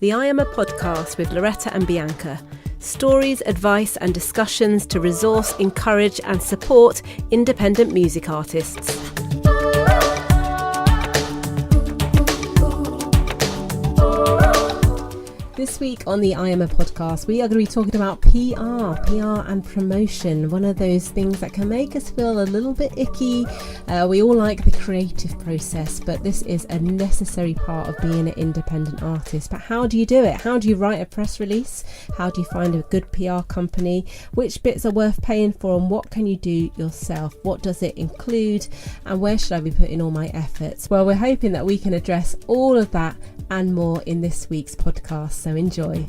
the IAIMA podcast with Loretta and Bianca. Stories, advice and discussions to resource, encourage and support independent music artists. This week on the IAIMA podcast, we are going to be talking about PR and promotion, one of those things that can make us feel a little bit icky. We all like the creative process, but this is a necessary part of being an independent artist. But how do you do it? How do you write a press release? How do you find a good PR company? Which bits are worth paying for, and what can you do yourself? What does it include, and where should I be putting all my efforts? Well, we're hoping that we can address all of that and more in this week's podcast, so enjoy.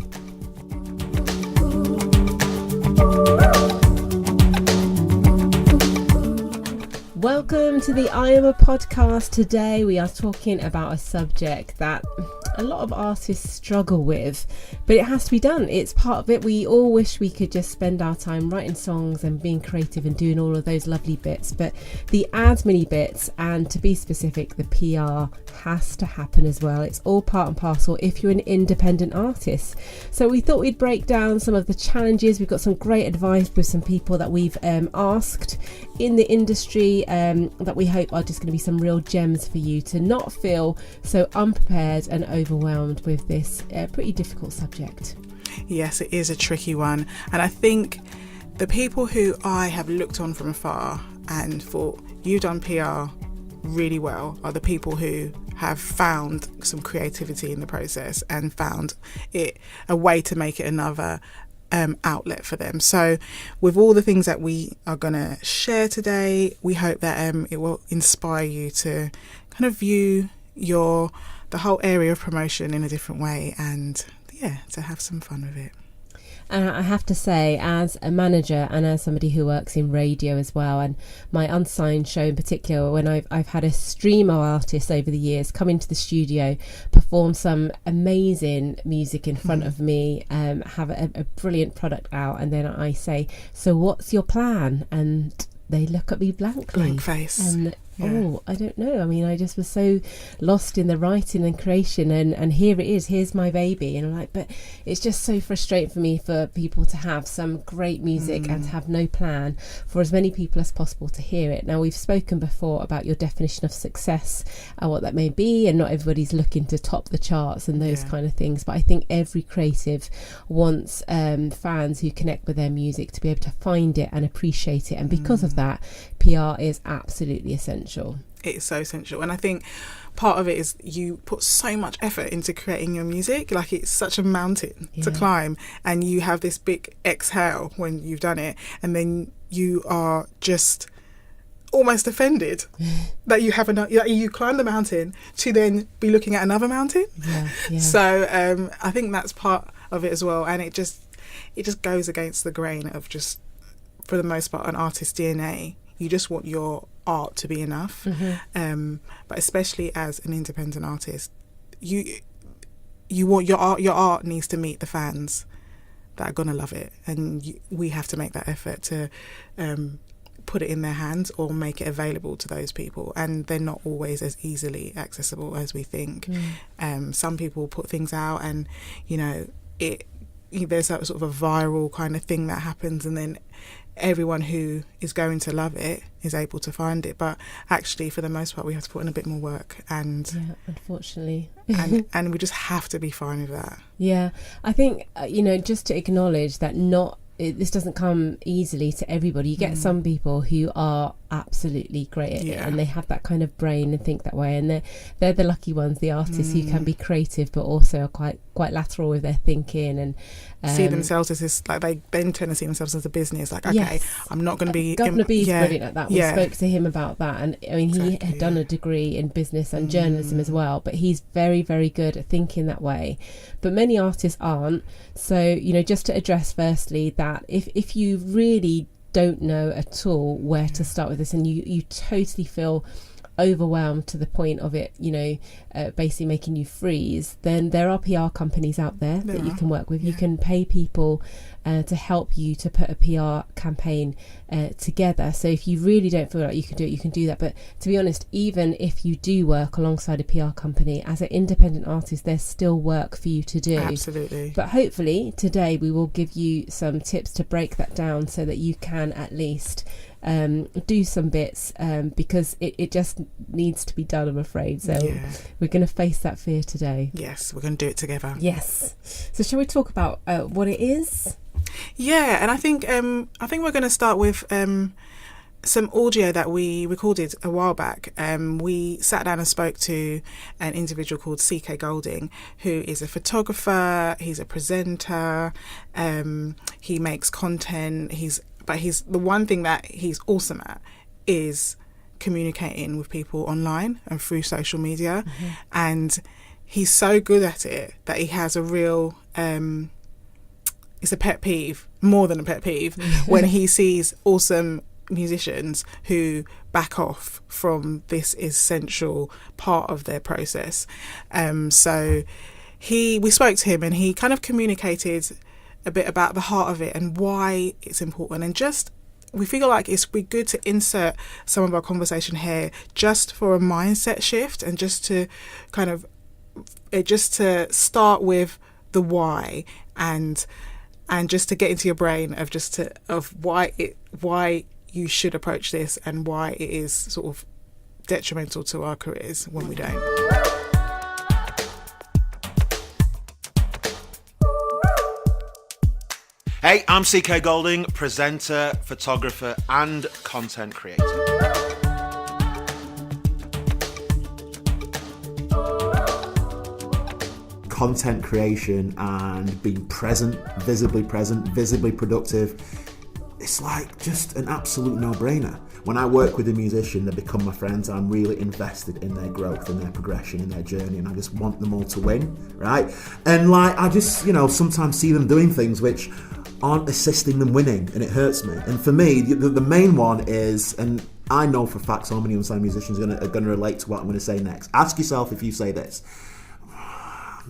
Welcome to the IAIMA podcast. Today we are talking about a subject that a lot of artists struggle with, but it has to be done. It's part of it. We all wish we could just spend our time writing songs and being creative and doing all of those lovely bits, but the admin bits, and to be specific, the PR has to happen as well. It's all part and parcel if you're an independent artist. So we thought we'd break down some of the challenges. We've got some great advice with some people that we've asked in the industry that we hope are just going to be some real gems for you to not feel so unprepared and overwhelmed with this pretty difficult subject. Yes, it is a tricky one, and I think the people who I have looked on from afar and thought you've done PR really well are the people who have found some creativity in the process and found it a way to make it another outlet for them. So with all the things that we are going to share today, we hope that it will inspire you to kind of view the whole area of promotion in a different way, and to have some fun with it. And I have to say, as a manager and as somebody who works in radio as well, and my unsigned show in particular, when I've had a stream of artists over the years come into the studio, perform some amazing music in front of me, have a brilliant product out, and then I say, so what's your plan? And they look at me blankly. Blank face. And I don't know. I mean, I just was so lost in the writing and creation, and here it is, here's my baby. And I'm like, but it's just so frustrating for me for people to have some great music and to have no plan for as many people as possible to hear it. Now, we've spoken before about your definition of success and what that may be, and not everybody's looking to top the charts and those kind of things. But I think every creative wants fans who connect with their music to be able to find it and appreciate it. And because of that, PR is absolutely essential. It's so essential, and I think part of it is you put so much effort into creating your music. Like, it's such a mountain to climb, and you have this big exhale when you've done it, and then you are just almost offended that you haven't. You climb the mountain to then be looking at another mountain. So I think that's part of it as well, and it just goes against the grain of just, for the most part, an artist's DNA. You just want your art to be enough, but especially as an independent artist, you want your art needs to meet the fans that are gonna love it, and we have to make that effort to put it in their hands or make it available to those people, and they're not always as easily accessible as we think. Some people put things out, and there's that sort of a viral kind of thing that happens, and then everyone who is going to love it is able to find it, but actually for the most part we have to put in a bit more work, and unfortunately and we just have to be fine with that. I think just to acknowledge that this doesn't come easily to everybody. You get some people who are absolutely great at it, and they have that kind of brain and think that way, and they're the lucky ones, the artists who can be creative but also are quite lateral with their thinking and see themselves as this, like, they then tend to see themselves as a business, like, okay, I'm not going to be Governor B's brilliant at that. We spoke to him about that, and I mean, he had done a degree in business and journalism as well, but he's very, very good at thinking that way, but many artists aren't. So just to address firstly that if you really don't know at all where to start with this, and you totally feel overwhelmed to the point of it, basically making you freeze, then there are PR companies out there that you can work with. You can pay people to help you to put a PR campaign together. So if you really don't feel like you can do it, you can do that. But to be honest, even if you do work alongside a PR company, as an independent artist, there's still work for you to do. Absolutely. But hopefully today we will give you some tips to break that down so that you can at least do some bits, because it just needs to be done, I'm afraid. So we're going to face that fear today. Yes, we're going to do it together. Yes. So shall we talk about what it is? Yeah, and I think we're going to start with some audio that we recorded a while back. We sat down and spoke to an individual called CK Goldiing, who is a photographer, he's a presenter, he makes content, but the one thing that he's awesome at is communicating with people online and through social media. Mm-hmm. And he's so good at it that he has a real it's a pet peeve, more than a pet peeve, when he sees awesome musicians who back off from this essential part of their process. So we spoke to him, and he kind of communicated a bit about the heart of it and why it's important. And just, we feel like it's be good to insert some of our conversation here just for a mindset shift, and just to kind of just to start with the why, and just to get into your brain of why you should approach this, and why it is sort of detrimental to our careers when we don't. Hey, I'm CK Goldiing, presenter, photographer and content creator. Content creation and being present, visibly productive, it's like just an absolute no-brainer. When I work with a musician, they become my friends. I'm really invested in their growth, in their progression, in their journey, and I just want them all to win, right? And like, I just, sometimes see them doing things which aren't assisting them winning, and it hurts me. And for me, the main one is, and I know for a fact so many unsigned musicians are going to relate to what I'm going to say next. Ask yourself if you say this: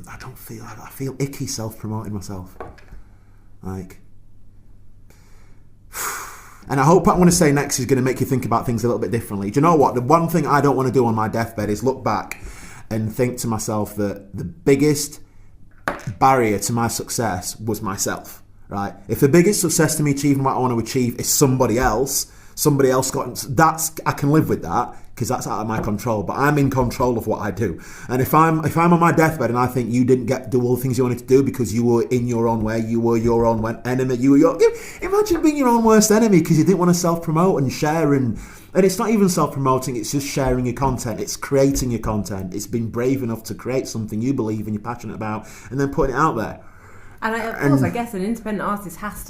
I feel icky self-promoting myself. Like, and I hope what I'm going to say next is going to make you think about things a little bit differently. Do you know what? The one thing I don't want to do on my deathbed is look back and think to myself that the biggest barrier to my success was myself, right? If the biggest success to me achieving what I want to achieve is somebody else I can live with that, because that's out of my control. But I'm in control of what I do. And if I'm on my deathbed and I think you didn't do all the things you wanted to do because you were in your own way, you were your own enemy, imagine being your own worst enemy because you didn't want to self-promote and share, and it's not even self-promoting, it's just sharing your content, it's creating your content, it's being brave enough to create something you believe and you're passionate about, and then putting it out there. And of course, I guess an independent artist has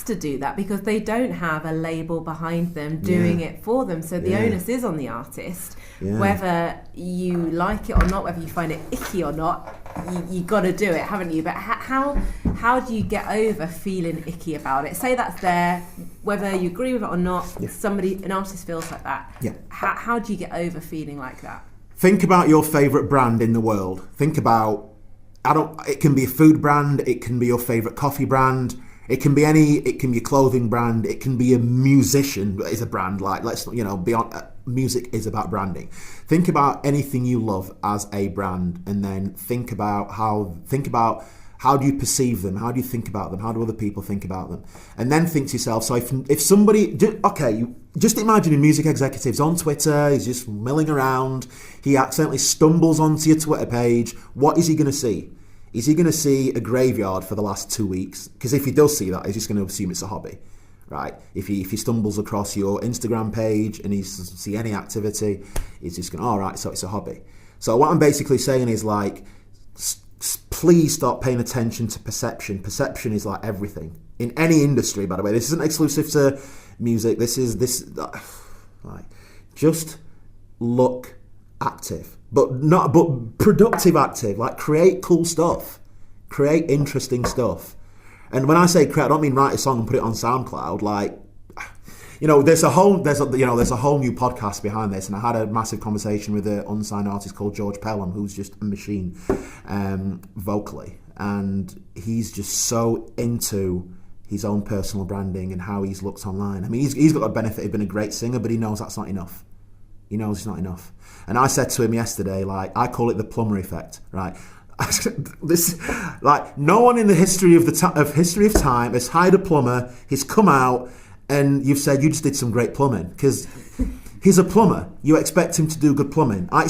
to do that, because they don't have a label behind them doing it for them. So the onus is on the artist, whether you like it or not, whether you find it icky or not. You got to do it, haven't you? But how do you get over feeling icky about it? Say that's there, whether you agree with it or not. An artist feels like that. How do you get over feeling like that? Think about your favourite brand in the world. Think about, it can be a food brand, it can be your favourite coffee brand, it can be a clothing brand, it can be a musician is a brand. Like, let's, beyond music is about branding. Think about anything you love as a brand, and then think about how do you perceive them? How do you think about them? How do other people think about them? And then think to yourself, so if somebody, just imagine a music executive's on Twitter, he's just milling around, he accidentally stumbles onto your Twitter page, what is he going to see? Is he going to see a graveyard for the last 2 weeks? Because if he does see that, he's just going to assume it's a hobby, right? If he stumbles across your Instagram page and he doesn't see any activity, he's just going, all right, so it's a hobby. So what I'm basically saying is, like, please start paying attention to perception. Perception is like everything in any industry, by the way. This isn't exclusive to music. Just look active, but productive active. Like, create cool stuff, create interesting stuff. And when I say create, I don't mean write a song and put it on SoundCloud. Like, there's a whole new podcast behind this, and I had a massive conversation with an unsigned artist called George Pelham, who's just a machine vocally, and he's just so into his own personal branding and how he's looked online. I mean, he's got the benefit of being a great singer, but he knows that's not enough. He knows it's not enough. And I said to him yesterday, like, I call it the plumber effect, right? No one in the history of time has hired a plumber. He's come out, and you've said you just did some great plumbing, because he's a plumber. You expect him to do good plumbing. I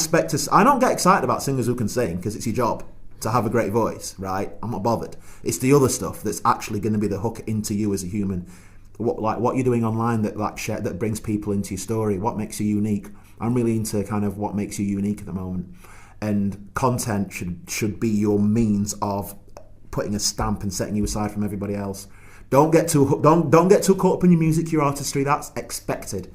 don't get excited about singers who can sing, because it's your job to have a great voice, right? I'm not bothered. It's the other stuff that's actually going to be the hook into you as a human. What you're doing online that brings people into your story. What makes you unique? I'm really into kind of what makes you unique at the moment. And content should be your means of putting a stamp and setting you aside from everybody else. Don't get too caught up in your music, your artistry. That's expected,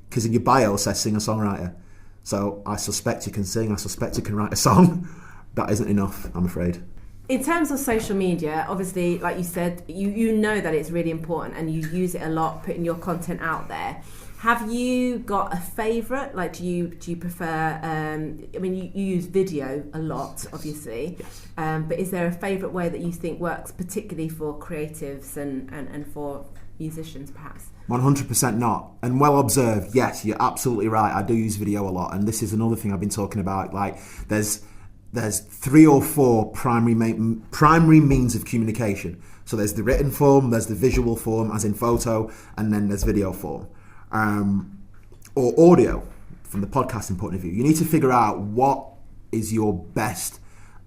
because in your bio it says singer-songwriter. So I suspect you can sing. I suspect you can write a song. That isn't enough, I'm afraid. In terms of social media, obviously, like you said, you know that it's really important, and you use it a lot, putting your content out there. Have you got a favourite? Like, do you prefer? I mean, you use video a lot, obviously, yes. But is there a favourite way that you think works particularly for creatives and for musicians, perhaps? 100% not. And well observed. Yes, you're absolutely right. I do use video a lot, and this is another thing I've been talking about. Like, there's 3 or 4 primary means of communication. So there's the written form, there's the visual form, as in photo, and then there's video form. Or audio, from the podcasting point of view. You need to figure out what is your best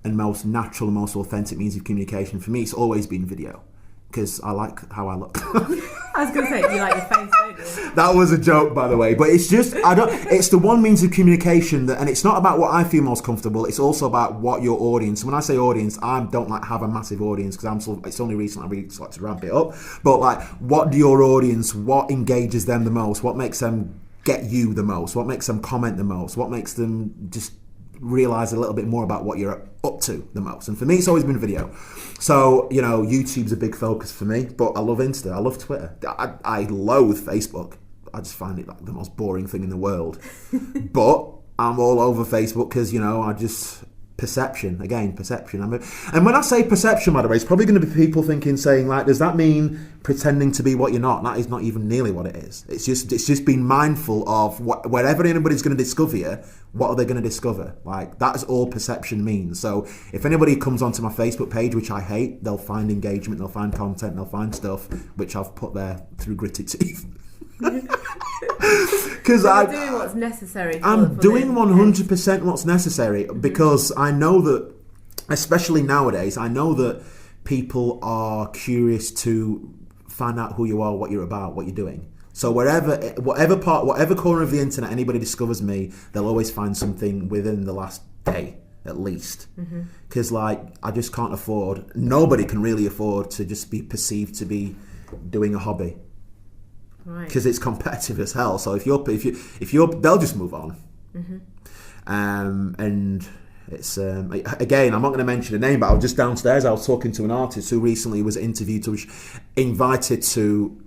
and most natural and most authentic means of communication. For me, it's always been video, because I like how I look. I was going to say, you like your face, don't you? That was a joke, by the way, but it's just, it's the one means of communication and it's not about what I feel most comfortable, it's also about what your audience, when I say audience, I don't have a massive audience, because it's only recently I really like to ramp it up, but like, what do your audience, what engages them the most, what makes them get you the most, what makes them comment the most, what makes them just realise a little bit more about what you're up to the most. And for me, it's always been video. So, YouTube's a big focus for me, but I love Insta, I love Twitter. I loathe Facebook. I just find it like the most boring thing in the world. But I'm all over Facebook because, perception. And when I say perception, by the way, it's probably going to be people saying, like, does that mean pretending to be what you're not? That is not even nearly what it is. It's just being mindful of wherever anybody's going to discover you, what are they going to discover? Like, that's all perception means. So if anybody comes onto my Facebook page, which I hate, they'll find engagement, they'll find content, they'll find stuff which I've put there through gritted teeth. Because I'm doing what's necessary. I'm doing 100% what's necessary, because I know that, especially nowadays, I know that people are curious to find out who you are, what you're about, what you're doing. So whatever corner of the internet anybody discovers me, they'll always find something within the last day, at least. Because I just can't afford. Nobody can really afford to just be perceived to be doing a hobby. Right. Because it's competitive as hell. So if you're, they'll just move on. And it's again, I'm not going to mention a name, but I was just downstairs. I was talking to an artist who recently was interviewed, invited to.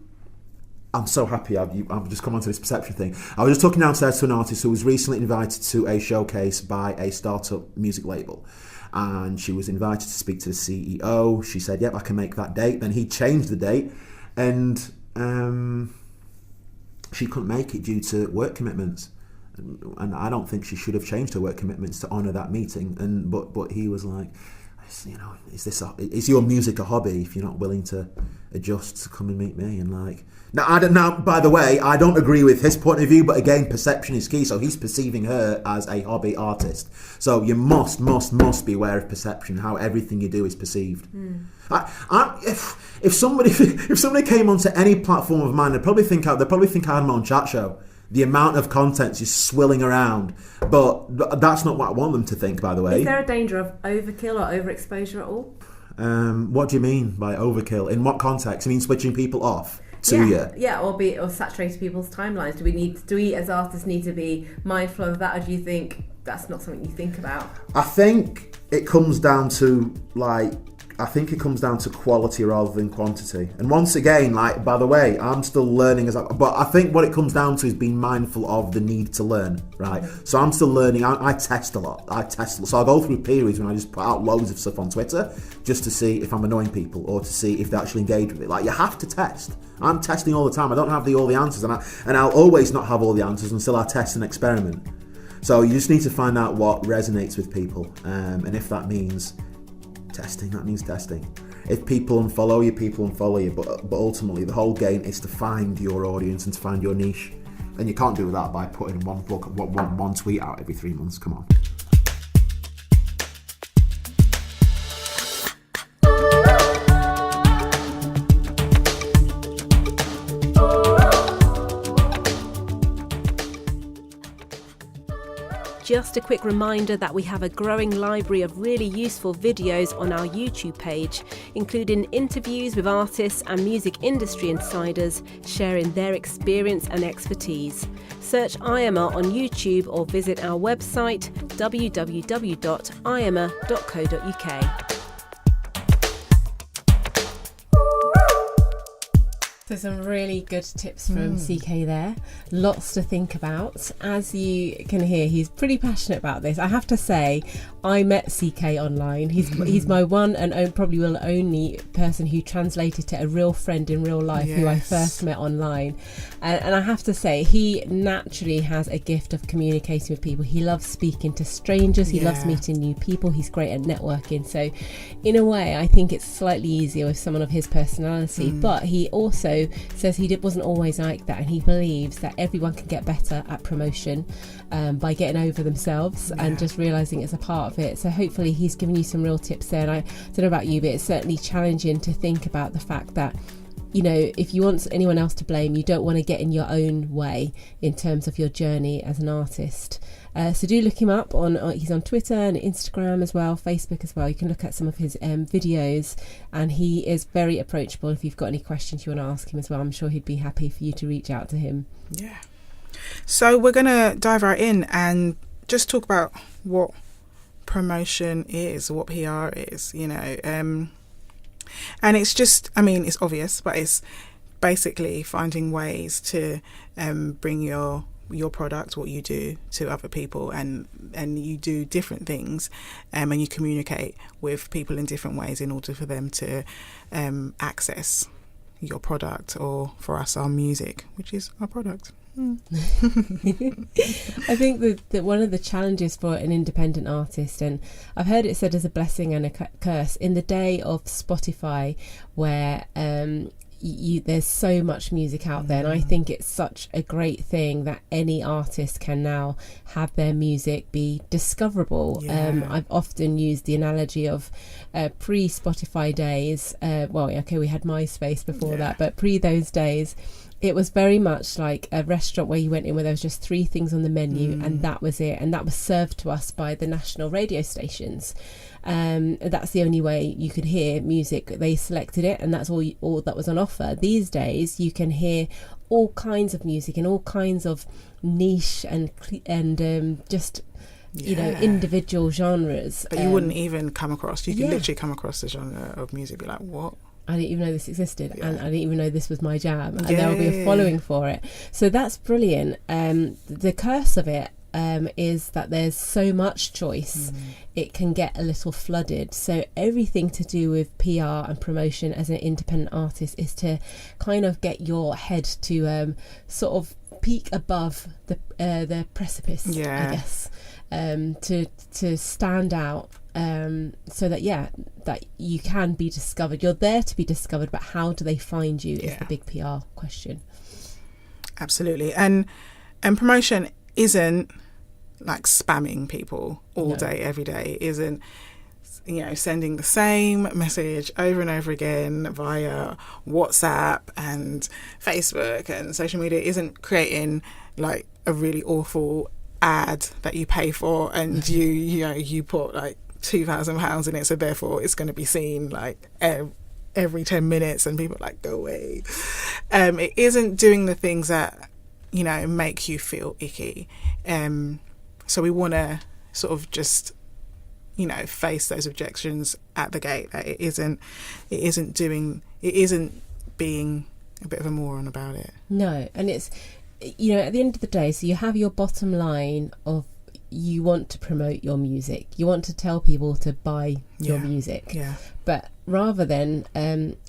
I'm so happy I've just come onto this perception thing. I was just talking downstairs to an artist who was recently invited to a showcase by a startup music label. And she was invited to speak to the CEO. She said, yep, I can make that date. Then he changed the date, and she couldn't make it due to work commitments. And I don't think she should have changed her work commitments to honour that meeting. But he was like, is your music a hobby if you're not willing to adjust to come and meet me? And like, now, by the way, I don't agree with his point of view, but again, perception is key. So he's perceiving her as a hobby artist. So you must be aware of perception, how everything you do is perceived. If somebody came onto any platform of mine, they'd probably think I had my own chat show. The amount of content's just swilling around, but that's not what I want them to think, by the way. Is there a danger of overkill or overexposure at all? What do you mean by overkill? In what context? I mean switching people off to you? Yeah, or saturating people's timelines. Do we as artists need to be mindful of that, or do you think that's not something you think about? I think it comes down to like it comes down to quality rather than quantity. And once again, like, by the way, I'm still learning but I think what it comes down to is being mindful of the need to learn, right? So I'm still learning. I test a lot. So I go through periods when I just put out loads of stuff on Twitter just to see if I'm annoying people or to see if they actually engage with it. Like, you have to test. I'm testing all the time. I don't have all the answers, and I'll always not have all the answers until I test and experiment. So you just need to find out what resonates with people, and if that means testing, that means testing. If people unfollow you, but ultimately the whole game is to find your audience and to find your niche, and you can't do that by putting one tweet out every 3 months. Come on. Just a quick reminder that we have a growing library of really useful videos on our YouTube page, including interviews with artists and music industry insiders sharing their experience and expertise. Search IAIMA on YouTube or visit our website www.iaima.co.uk. So some really good tips from CK there. Lots to think about. As you can hear, he's pretty passionate about this. I have to say, I met CK online. He's my one and probably will only person who translated to a real friend in real life, who I first met online. And I have to say, he naturally has a gift of communicating with people. He loves speaking to strangers. He loves meeting new people. He's great at networking. So in a way, I think it's slightly easier with someone of his personality. But he also says he wasn't always like that, and he believes that everyone can get better at promotion by getting over themselves and just realising it's a part of it. So hopefully he's given you some real tips there. And I don't know about you, but it's certainly challenging to think about the fact that, you know, if you want anyone else to blame, you don't want to get in your own way in terms of your journey as an artist. So do look him up he's on Twitter and Instagram as well, Facebook as well. You can look at some of his videos, and he is very approachable. If you've got any questions you want to ask him as well, I'm sure he'd be happy for you to reach out to him. Yeah. So we're going to dive right in and just talk about what promotion is, what PR is, you know. And it's just, I mean, it's obvious, but it's basically finding ways to bring your product, what you do, to other people, and you do different things, and you communicate with people in different ways in order for them to access your product, or for us, our music, which is our product. I think that one of the challenges for an independent artist, and I've heard it said as a blessing and a curse, in the day of Spotify, where there's so much music out there, and I think it's such a great thing that any artist can now have their music be discoverable. I've often used the analogy of pre-Spotify days. We had MySpace before that, but pre those days, it was very much like a restaurant where you went in where there was just 3 things on the menu, and that was it, and that was served to us by the national radio stations. That's the only way you could hear music. They selected it, and that's all that was on offer. These days you can hear all kinds of music in all kinds of niche and just individual genres that you wouldn't even come across. You could literally come across the genre of music, be like, what? I didn't even know this existed, and I didn't even know this was my jam, and there will be a following for it. So that's brilliant. The curse of it is that there's so much choice, it can get a little flooded. So everything to do with PR and promotion as an independent artist is to kind of get your head to sort of peak above the precipice, I guess, to stand out. So that you can be discovered. You're there to be discovered, but how do they find you is the big PR question. Absolutely. And promotion isn't like spamming people all day, every day. Isn't, sending the same message over and over again via WhatsApp and Facebook and social media. Isn't creating like a really awful ad that you pay for, and you put like £2,000 in it, so therefore it's going to be seen like every 10 minutes, and people are like, go away. It isn't doing the things that make you feel icky. So we want to sort of just face those objections at the gate, that it isn't being a bit of a moron about it. No, and it's, at the end of the day, so you have your bottom line of you want to promote your music, you want to tell people to buy your music, but rather than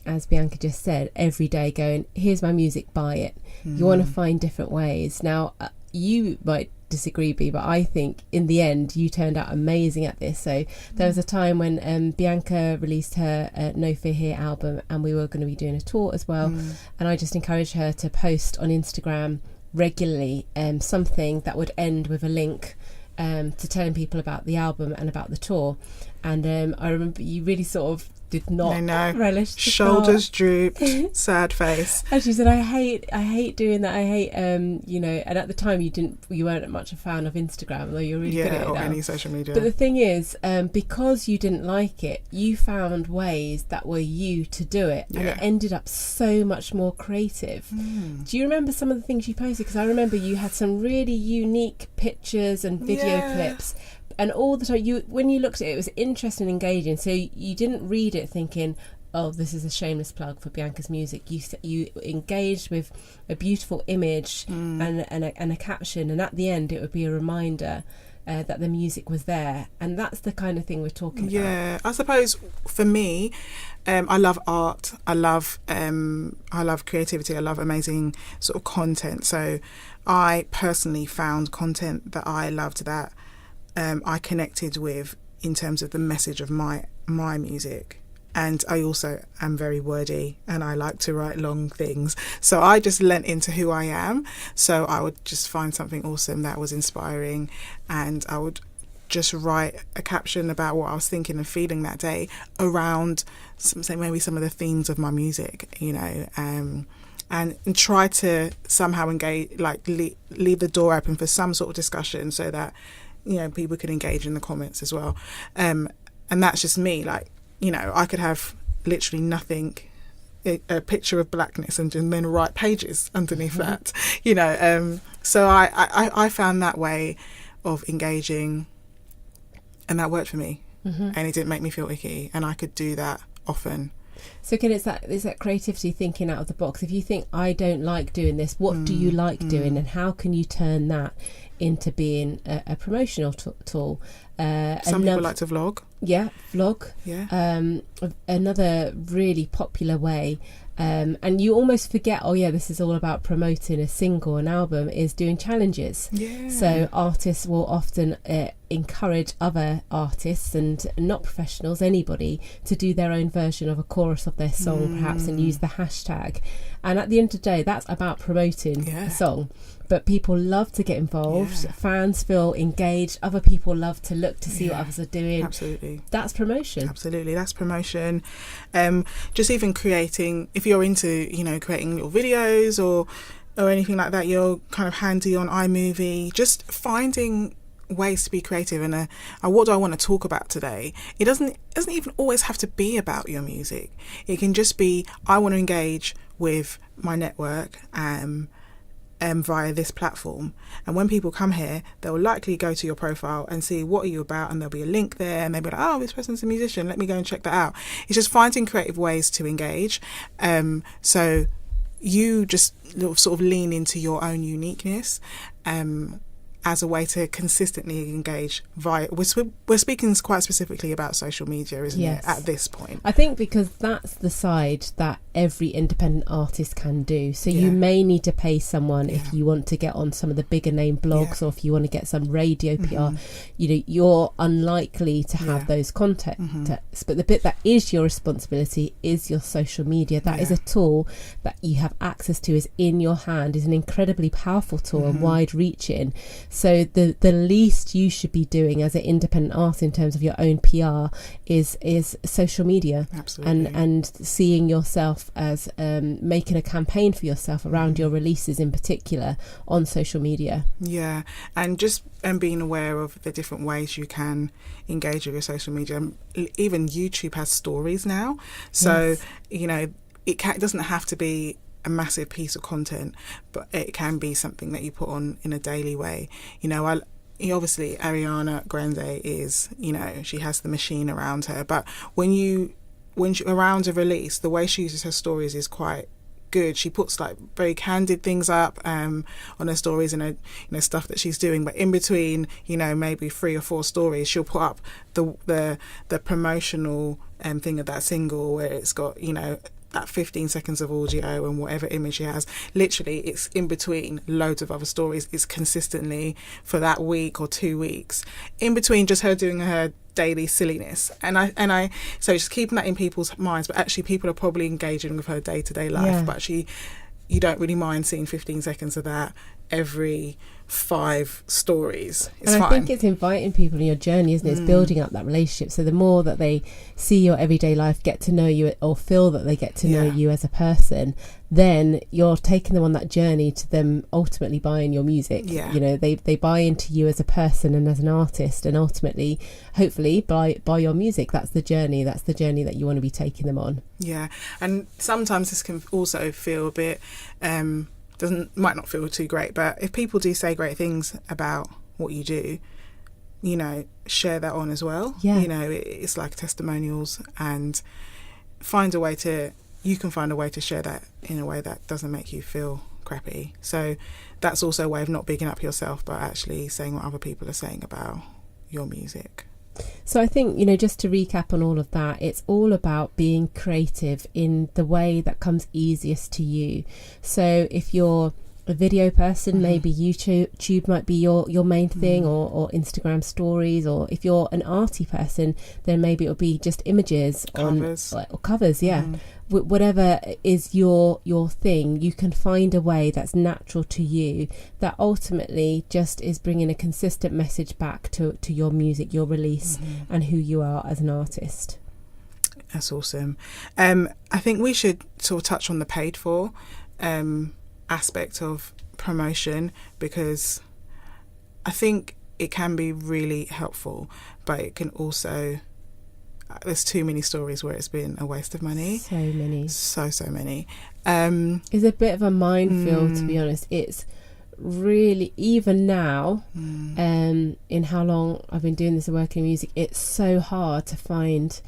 as Bianca just said, every day going, here's my music, buy it, you want to find different ways. Now you might disagree, B, but I think in the end you turned out amazing at this. So there was a time when Bianca released her No Fear Here album, and we were going to be doing a tour as well, and I just encouraged her to post on Instagram regularly something that would end with a link to telling people about the album and about the tour. And I remember you really sort of did not relish the shoulders drooped, sad face. And she said, I hate doing that. I hate and at the time you weren't much a fan of Instagram, although you're really good at it or now. any social media. But the thing is, because you didn't like it, you found ways that were you to do it, and it ended up so much more creative. Do you remember some of the things you posted? Because I remember you had some really unique pictures and video clips. And all the time, when you looked at it, it was interesting and engaging. So you didn't read it thinking, oh, this is a shameless plug for Bianca's music. You engaged with a beautiful image and a caption. And at the end, it would be a reminder that the music was there. And that's the kind of thing we're talking about. Yeah, I suppose for me, I love art. I love creativity. I love amazing sort of content. So I personally found content that I loved, that I connected with in terms of the message of my music. And I also am very wordy, and I like to write long things. So I just lent into who I am. So I would just find something awesome that was inspiring, and I would just write a caption about what I was thinking and feeling that day around maybe some of the themes of my music, and try to somehow engage, like leave the door open for some sort of discussion, so that people can engage in the comments as well. And that's just me. Like, I could have literally nothing, a picture of blackness, and then write pages underneath that, So I found that way of engaging, and that worked for me. And it didn't make me feel icky, and I could do that often. So again, it's that creativity, thinking out of the box. If you think, I don't like doing this, what do you like doing, and how can you turn that into being a promotional tool? Some people like to vlog. Yeah, vlog. Yeah. Another really popular way, and you almost forget, this is all about promoting a single, an album, is doing challenges. Yeah. So artists will often encourage other artists, and not professionals, anybody, to do their own version of a chorus of their song, perhaps, and use the hashtag. And at the end of the day, that's about promoting a song. But people love to get involved. Yeah. Fans feel engaged. Other people love to look to see what others are doing. Absolutely. That's promotion. Absolutely, that's promotion. Just even creating, if you're into, creating little videos or anything like that, you're kind of handy on iMovie, just finding ways to be creative. And what do I want to talk about today? It doesn't even always have to be about your music. It can just be, I want to engage with my network via this platform, and when people come here, they'll likely go to your profile and see what are you about, and there'll be a link there, and they'll be like, oh, this person's a musician, let me go and check that out. It's just finding creative ways to engage, so you just sort of lean into your own uniqueness as a way to consistently engage via, we're speaking quite specifically about social media, isn't it, at this point? I think because that's the side that every independent artist can do. So you may need to pay someone if you want to get on some of the bigger name blogs, or if you want to get some radio PR. You're unlikely to have those contacts, but the bit that is your responsibility is your social media. That is a tool that you have access to, is in your hand, is an incredibly powerful tool and wide reaching. So the least you should be doing as an independent artist in terms of your own PR is social media. Absolutely. and seeing yourself as making a campaign for yourself around your releases in particular on social media. Yeah, and just being aware of the different ways you can engage with your social media. Even YouTube has stories now, so it doesn't have to be a massive piece of content, but it can be something that you put on in a daily way. obviously Ariana Grande is, you know, she has the machine around her, but when she, around a release, the way she uses her stories is quite good. She puts like very candid things up on her stories and her, you know, stuff that she's doing, but in between, you know, maybe 3 or 4 stories, she'll put up the promotional thing of that single where it's got, you know, that 15 seconds of audio and whatever image she has. Literally, it's in between loads of other stories. It's consistently for that week or 2 weeks, in between just her doing her daily silliness. And I so just keeping that in people's minds, but actually people are probably engaging with her day-to-day life. Yeah. But you don't really mind seeing 15 seconds of that every 5 stories. It's and I fine. think it's inviting people in your journey, isn't it? It's building up that relationship. So the more that they see your everyday life, get to know you, or feel that they get to know you as a person, then you're taking them on that journey to them ultimately buying your music. Yeah. You know, they buy into you as a person and as an artist, and ultimately, hopefully, buy your music. That's the journey that you want to be taking them on. Yeah. And sometimes this can also feel a bit might not feel too great, but if people do say great things about what you do, you know, share that on as well. Yeah. You know, it's like testimonials, and you can find a way to share that in a way that doesn't make you feel crappy. So that's also a way of not bigging up yourself, but actually saying what other people are saying about your music. So I think, you know, just to recap on all of that, it's all about being creative in the way that comes easiest to you. So if you're a video person, maybe YouTube might be your main thing, or Instagram stories, or if you're an arty person, then maybe it'll be just images or covers. Whatever is your thing, you can find a way that's natural to you, that ultimately just is bringing a consistent message back to your music, your release, and who you are as an artist. That's awesome. I think we should sort of touch on the paid for aspect of promotion, because I think it can be really helpful, but it can also, there's too many stories where it's been a waste of money. So many. It's a bit of a minefield, to be honest. It's really, even now, in how long I've been doing this and working in music, it's so hard to find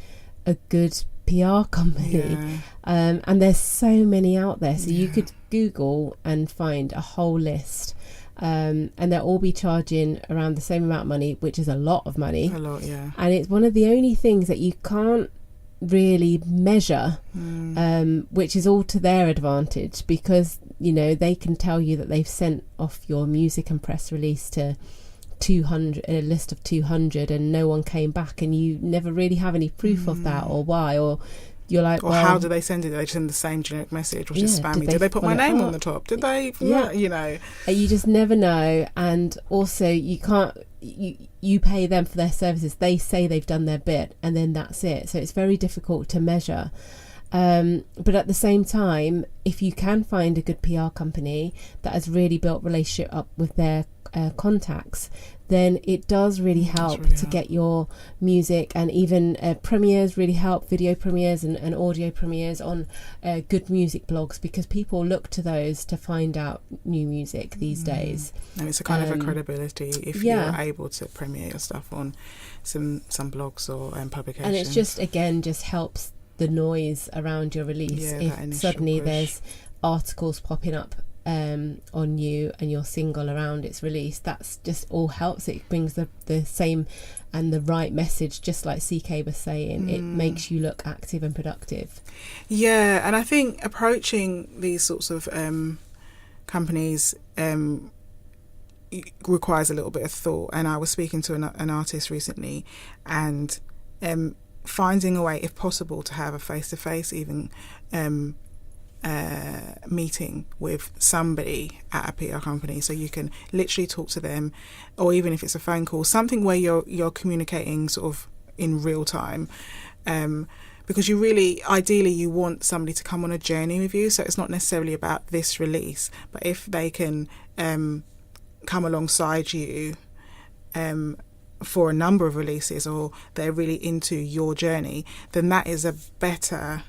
a good PR company. And there's so many out there, so you could Google and find a whole list, and they'll all be charging around the same amount of money, which is a lot of money. And it's one of the only things that you can't really measure, which is all to their advantage, because, you know, they can tell you that they've sent off your music and press release to 200, a list of 200, and no one came back, and you never really have any proof of that, or why, or you're like, or how do they send it? They send the same generic message, which is spammy. Did they put my name on the top? Did they? You know, you just never know. And also, you can't, you pay them for their services. They say they've done their bit, and then that's it. So it's very difficult to measure. But at the same time, if you can find a good PR company that has really built relationship up with their contacts, then it does really help to get your music, and even premieres really help, video premieres and audio premieres on good music blogs, because people look to those to find out new music these days. And it's a kind of a credibility if you're able to premiere your stuff on some blogs or publications. And it's just helps the noise around your release. If suddenly there's articles popping up on you and your single around its release, that's just all helps. It brings the same and the right message, just like CK was saying. It makes you look active and productive. Yeah, and I think approaching these sorts of companies requires a little bit of thought. And I was speaking to an artist recently, and finding a way, if possible, to have a face-to-face even meeting with somebody at a PR company, so you can literally talk to them, or even if it's a phone call, something where you're communicating sort of in real time, because you really, ideally, you want somebody to come on a journey with you. So it's not necessarily about this release, but if they can come alongside you for a number of releases, or they're really into your journey, then that is a better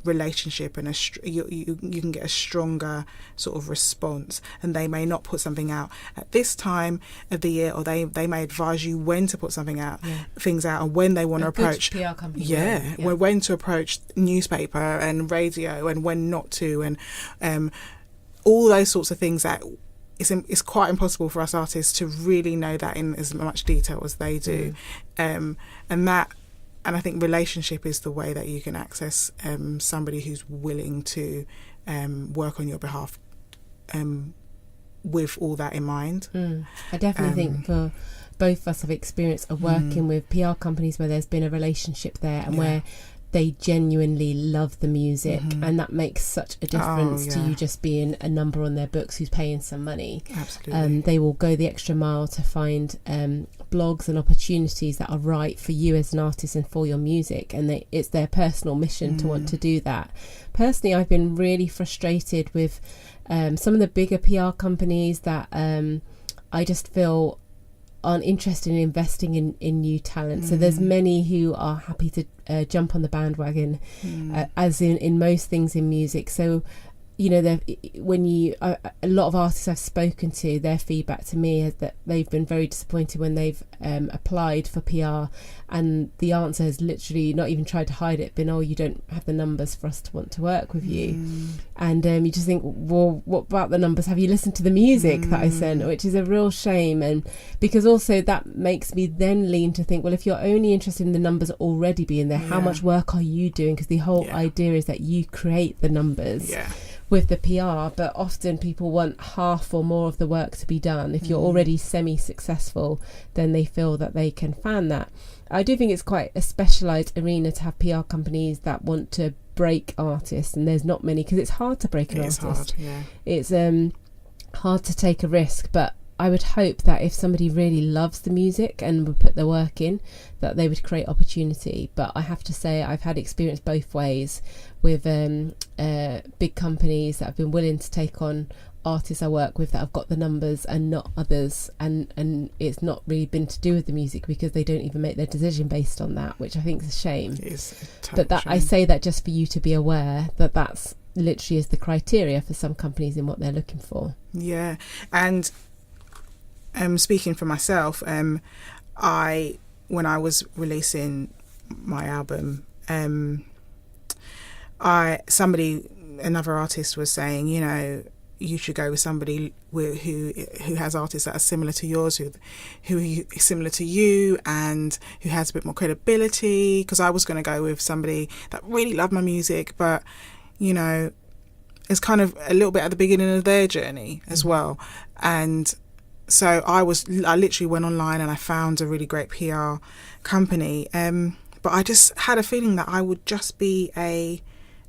relationship and you can get a stronger sort of response, and they may not put something out at this time of the year, or they may advise you when to put things out and when they want to approach PR company when to approach newspaper and radio and when not to, and all those sorts of things that it's quite impossible for us artists to really know that in as much detail as they do. And I think relationship is the way that you can access somebody who's willing to work on your behalf with all that in mind. I definitely think for both of us have experience of working with PR companies where there's been a relationship there and where they genuinely love the music, and that makes such a difference to you just being a number on their books who's paying some money. Absolutely. They will go the extra mile to find blogs and opportunities that are right for you as an artist and for your music, and it's their personal mission to want to do that. Personally, I've been really frustrated with some of the bigger PR companies that I just feel aren't interested in investing in new talent. So there's many who are happy to jump on the bandwagon, as in most things in music. So you know, a lot of artists I've spoken to, their feedback to me is that they've been very disappointed when they've applied for PR, and the answer has literally, not even tried to hide it, been, oh, you don't have the numbers for us to want to work with you. And you just think, well, what about the numbers? Have you listened to the music that I sent? Which is a real shame, and because also that makes me then lean to think, well, if you're only interested in the numbers already being there, how much work are you doing? Because the whole idea is that you create the numbers with the PR, but often people want half or more of the work to be done. If you're already semi-successful, then they feel that they can fan that. I do think it's quite a specialised arena to have PR companies that want to break artists, and there's not many, because it's hard to break an artist. It's hard to take a risk, but I would hope that if somebody really loves the music and would put the work in, that they would create opportunity. But I have to say, I've had experience both ways with big companies that have been willing to take on artists I work with that have got the numbers and not others, and it's not really been to do with the music, because they don't even make their decision based on that, which I think is a shame. It is a total but that shame. I say that just for you to be aware that that's literally is the criteria for some companies in what they're looking for. Yeah, and speaking for myself, when I was releasing my album, another artist was saying, you know, you should go with somebody who has artists that are similar to yours, who are similar to you, and who has a bit more credibility. Because I was going to go with somebody that really loved my music, but you know, it's kind of a little bit at the beginning of their journey as well. And so I literally went online and I found a really great PR company. But I just had a feeling that I would just be a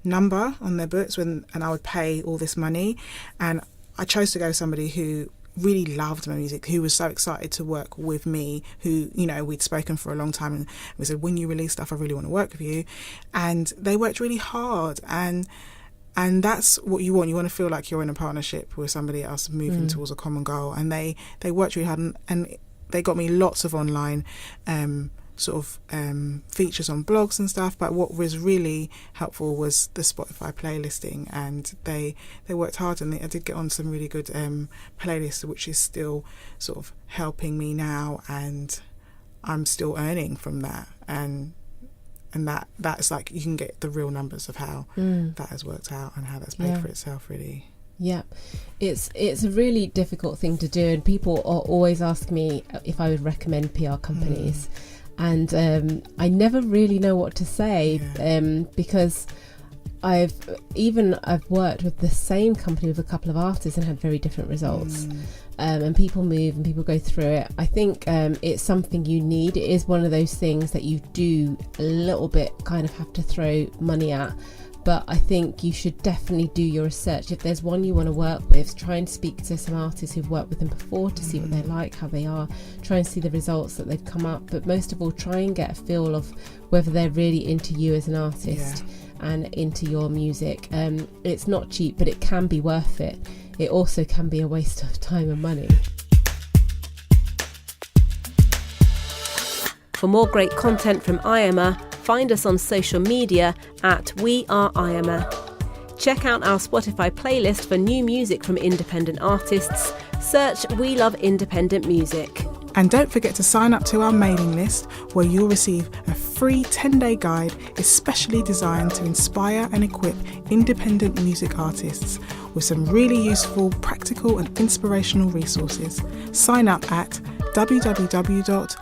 number on their books and I would pay all this money. And I chose to go with somebody who really loved my music, who was so excited to work with me, who, you know, we'd spoken for a long time, and we said, when you release stuff, I really want to work with you. And they worked really hard, and that's what you want. You want to feel like you're in a partnership with somebody else moving towards a common goal. And they worked really hard, and they got me lots of online features on blogs and stuff. But what was really helpful was the Spotify playlisting, and they worked hard, and I did get on some really good playlists, which is still sort of helping me now, and I'm still earning from that. And that's like, you can get the real numbers of how that has worked out and how that's paid for itself, really. Yeah, it's a really difficult thing to do, and people are always asking me if I would recommend PR companies, and I never really know what to say, because I've worked with the same company with a couple of artists and had very different results. And people move and people go through it. I think it's something you need. It is one of those things that you do a little bit kind of have to throw money at, but I think you should definitely do your research. If there's one you want to work with, try and speak to some artists who've worked with them before to see what they're like, how they are, try and see the results that they've come up, but most of all, try and get a feel of whether they're really into you as an artist and into your music. It's not cheap, but it can be worth it. It also can be a waste of time and money. For more great content from IAIMA, find us on social media at We Are IAIMA. Check out our Spotify playlist for new music from independent artists. Search We Love Independent Music. And don't forget to sign up to our mailing list, where you'll receive a free 10-day guide especially designed to inspire and equip independent music artists with some really useful, practical and inspirational resources. Sign up at www.iama.co.uk.